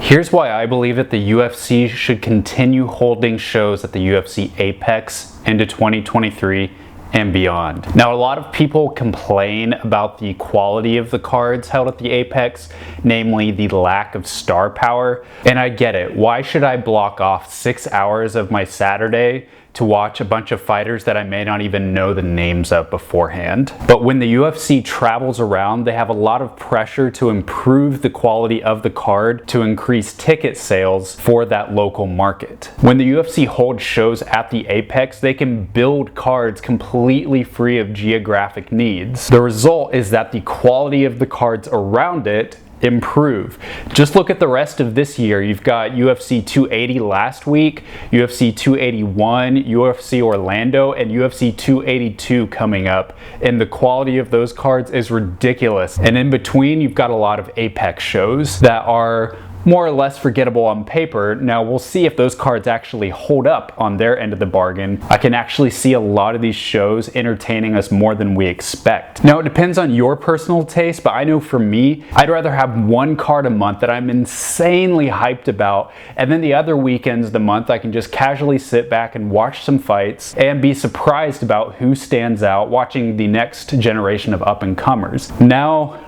Here's why I believe that the UFC should continue holding shows at the UFC APEX into 2023 and beyond. Now, a lot of people complain about the quality of the cards held at the Apex, namely the lack of star power, and I get it. Why should I block off 6 hours of my Saturday to watch a bunch of fighters that I may not even know the names of beforehand? But when the UFC travels around, they have a lot of pressure to improve the quality of the card to increase ticket sales for that local market. When the UFC holds shows at the Apex, they can build cards completely free of geographic needs. The result is that the quality of the cards around it improve. Just look at the rest of this year. You've got UFC 280 last week, UFC 281, UFC Orlando, and UFC 282 coming up, and the quality of those cards is ridiculous. And in between, you've got a lot of Apex shows that are more or less forgettable on paper. Now we'll see if those cards actually hold up on their end of the bargain. I can actually see a lot of these shows entertaining us more than we expect. Now it depends on your personal taste, but I know for me, I'd rather have one card a month that I'm insanely hyped about, and then the other weekends of the month I can just casually sit back and watch some fights and be surprised about who stands out, watching the next generation of up-and-comers. Now,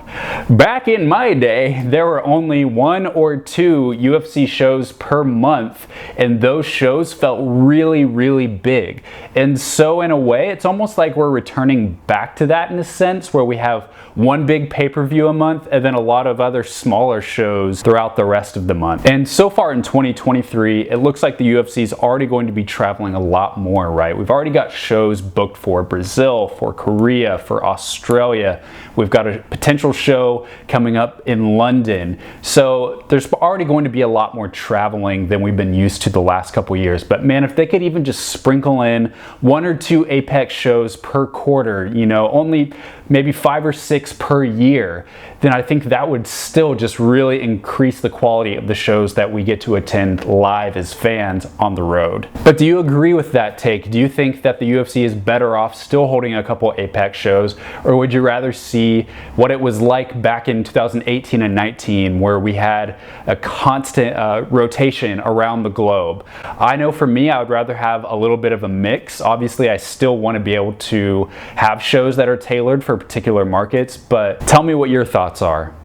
back in my day, there were only 1 or 2 UFC shows per month, and those shows felt really big. And so in a way, it's almost like we're returning back to that in a sense, where we have one big pay-per-view a month and then a lot of other smaller shows throughout the rest of the month. And so far in 2023, it looks like the UFC is already going to be traveling a lot more, right? We've already got shows booked for Brazil, for Korea, for Australia. We've got a potential show coming up in London. So there's already going to be a lot more traveling than we've been used to the last couple years. But man, if they could even just sprinkle in 1 or 2 Apex shows per quarter, you know, only maybe 5 or 6 per year, then I think that would still just really increase the quality of the shows that we get to attend live as fans on the road. But do you agree with that take? Do you think that the UFC is better off still holding a couple Apex shows, or would you rather see what it was like back in 2018 and 19, where we had a constant rotation around the globe? I know for me, I would rather have a little bit of a mix. Obviously, I still want to be able to have shows that are tailored for particular markets, but tell me what your thoughts are.